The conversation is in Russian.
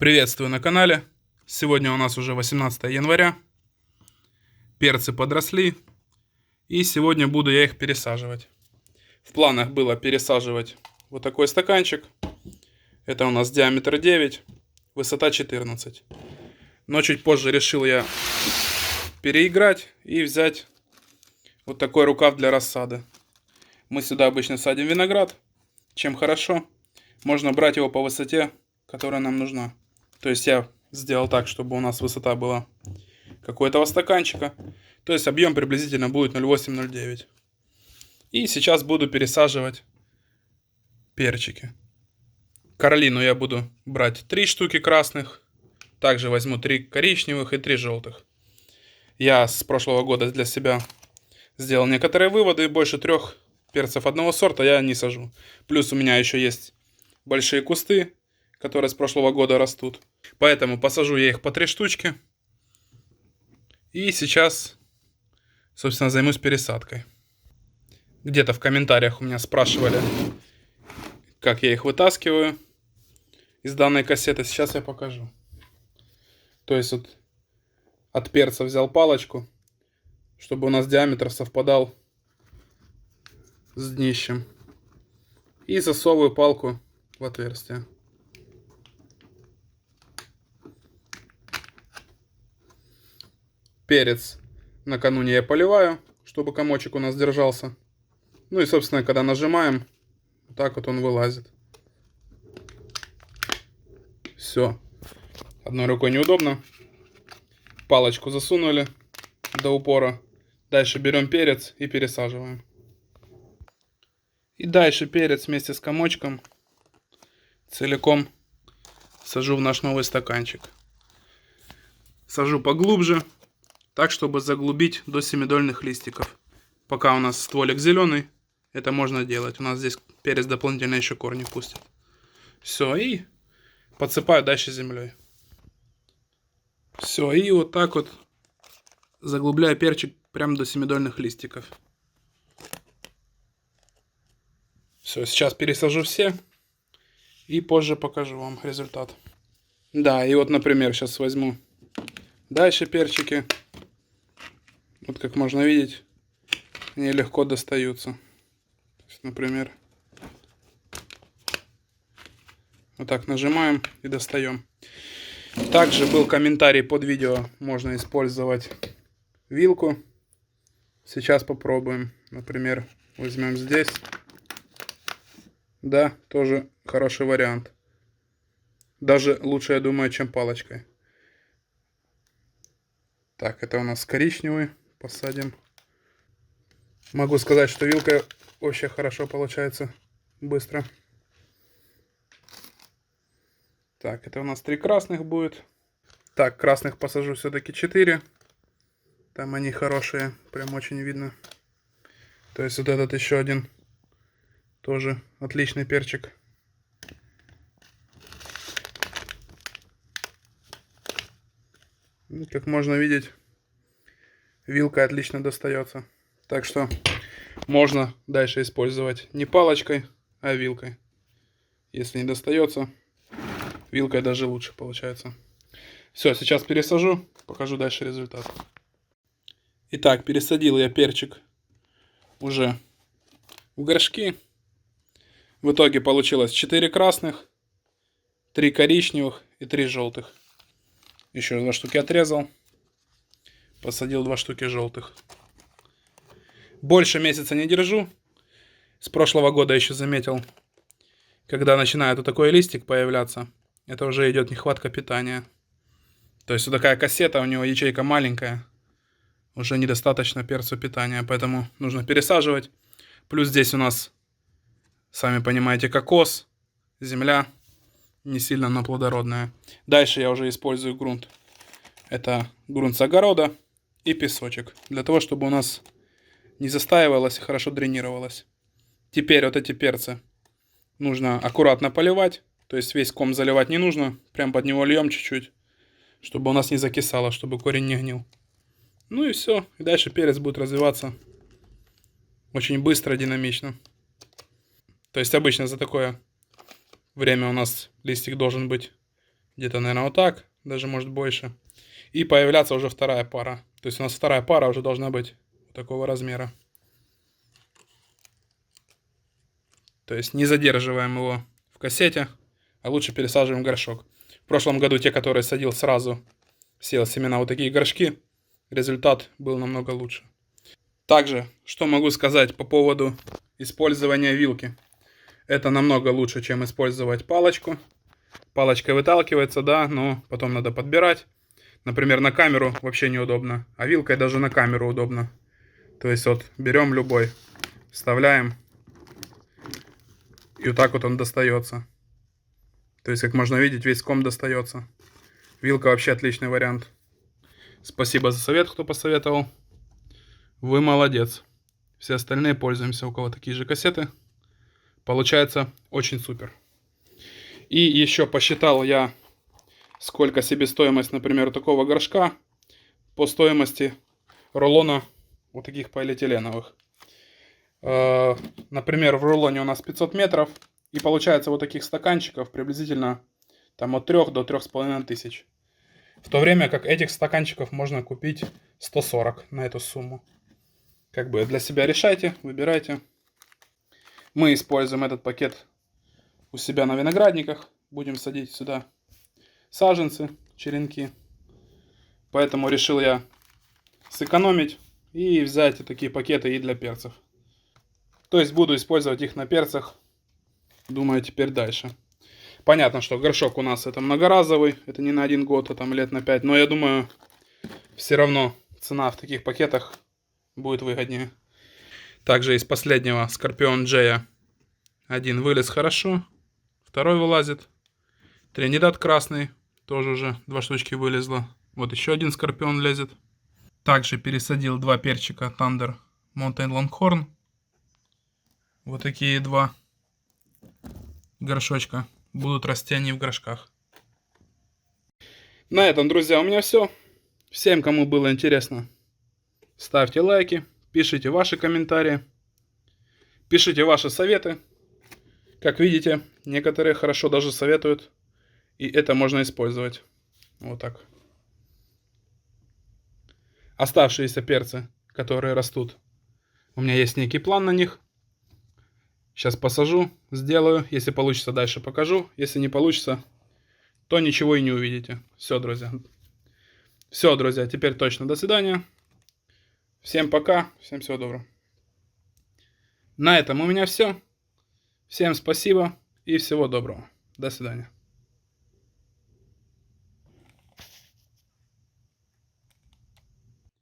Приветствую на канале. Сегодня у нас уже 18 января. Перцы подросли. И сегодня буду я их пересаживать. В планах было пересаживать вот такой стаканчик. Это у нас диаметр 9, высота 14. Но чуть позже решил я переиграть и взять вот такой рукав для рассады. Мы сюда обычно садим виноград. Чем хорошо, можно брать его по высоте, которая нам нужна. То есть я сделал так, чтобы у нас высота была какого-то стаканчика. То есть объем приблизительно будет 0,8-0,9. И сейчас буду пересаживать перчики. Каролину я буду брать 3 штуки красных. Также возьму 3 коричневых и 3 желтых. Я с прошлого года для себя сделал некоторые выводы. Больше 3 перцев одного сорта я не сажу. Плюс у меня еще есть большие кусты, которые с прошлого года растут. Поэтому посажу я их по 3 штучки. И сейчас, собственно, займусь пересадкой. Где-то в комментариях у меня спрашивали, как я их вытаскиваю из данной кассеты. Сейчас я покажу. То есть вот от перца взял палочку, чтобы у нас диаметр совпадал с днищем. И засовываю палку в отверстие. Перец накануне я поливаю, чтобы комочек у нас держался. Ну и, собственно, когда нажимаем, вот так вот он вылазит. Все. Одной рукой неудобно. Палочку засунули до упора. Дальше берем перец и пересаживаем. И дальше перец вместе с комочком целиком сажу в наш новый стаканчик. Сажу поглубже, так, чтобы заглубить до семидольных листиков. Пока у нас стволик зеленый, это можно делать. У нас здесь перец дополнительно еще корни пустит. Все, и подсыпаю дальше землей. Все, и вот так вот заглубляю перчик прямо до семидольных листиков. Все, сейчас пересажу все. И позже покажу вам результат. Да, и вот, например, сейчас возьму дальше перчики. Вот как можно видеть, они легко достаются. То есть, например, вот так нажимаем и достаем. Также был комментарий под видео, можно использовать вилку. Сейчас попробуем. Например, возьмем здесь. Да, тоже хороший вариант. Даже лучше, я думаю, чем палочкой. Так, это у нас коричневый. Посадим. Могу сказать, что вилка вообще хорошо получается. Быстро. Так, это у нас 3 красных будет. Так, красных посажу все-таки 4. Там они хорошие. Прям очень видно. То есть вот этот еще один. Тоже отличный перчик. И, как можно видеть, вилка отлично достается. Так что можно дальше использовать не палочкой, а вилкой. Если не достается, вилкой даже лучше получается. Все, сейчас пересажу, покажу дальше результат. Итак, пересадил я перчик уже в горшки. В итоге получилось 4 красных, 3 коричневых и 3 желтых. Еще 2 штуки отрезал. Посадил 2 штуки желтых. Больше месяца не держу. С прошлого года еще заметил, когда начинает вот такой листик появляться, это уже идет нехватка питания. То есть вот такая кассета, у него ячейка маленькая. Уже недостаточно перцу питания, поэтому нужно пересаживать. Плюс здесь у нас, сами понимаете, кокос, земля не сильно она плодородная. Дальше я уже использую грунт. Это грунт с огорода и песочек. Для того, чтобы у нас не застаивалось и хорошо дренировалось. Теперь вот эти перцы нужно аккуратно поливать. То есть весь ком заливать не нужно. Прям под него льем чуть-чуть. Чтобы у нас не закисало, чтобы корень не гнил. Ну и все. И дальше перец будет развиваться очень быстро, динамично. То есть обычно за такое время у нас листик должен быть Где-то, наверное, вот так, даже может больше. И появляться уже вторая пара. То есть у нас вторая пара уже должна быть вот такого размера. То есть не задерживаем его в кассете, а лучше пересаживаем в горшок. В прошлом году те, которые садил сразу, сеял семена вот такие горшки, результат был намного лучше. Также, что могу сказать по поводу использования вилки. Это намного лучше, чем использовать палочку. Палочка выталкивается, да, но потом надо подбирать. Например, на камеру вообще неудобно, а вилкой даже на камеру удобно. То есть вот берем любой, вставляем, и вот так вот он достается. То есть, как можно видеть, весь ком достается. Вилка вообще отличный вариант. Спасибо за совет, кто посоветовал. Вы молодец. Все остальные пользуемся, у кого такие же кассеты. Получается очень супер. И еще посчитал я, сколько себестоимость, например, такого горшка по стоимости рулона вот таких полиэтиленовых. Например, в рулоне у нас 500 метров. И получается вот таких стаканчиков приблизительно там от 3 до 3,5 тысяч. В то время как этих стаканчиков можно купить 140 на эту сумму. Как бы для себя решайте, выбирайте. Мы используем этот пакет у себя на виноградниках. Будем садить сюда саженцы, черенки. Поэтому решил я сэкономить и взять такие пакеты и для перцев. То есть буду использовать их на перцах. Думаю, теперь дальше. Понятно, что горшок у нас это многоразовый. Это не на 1 год, а там лет на 5. Но я думаю, все равно цена в таких пакетах будет выгоднее. Также из последнего Scorpion J один вылез хорошо. Второй вылазит. Тринидад красный. Тоже уже 2 штучки вылезло. Вот еще один Scorpion лезет. Также пересадил 2 перчика Thunder Mountain Longhorn. Вот такие 2 горшочка. Будут расти они в горшках. На этом, друзья, у меня все. Всем, кому было интересно, ставьте лайки, пишите ваши комментарии, пишите ваши советы. Как видите, некоторые хорошо даже советуют, и это можно использовать. Вот так. Оставшиеся перцы, которые растут, у меня есть некий план на них. Сейчас посажу, сделаю. Если получится, дальше покажу. Если не получится, то ничего и не увидите. Все, друзья. Все, друзья, теперь точно до свидания. Всем пока, всем всего доброго. На этом у меня все. Всем спасибо и всего доброго. До свидания.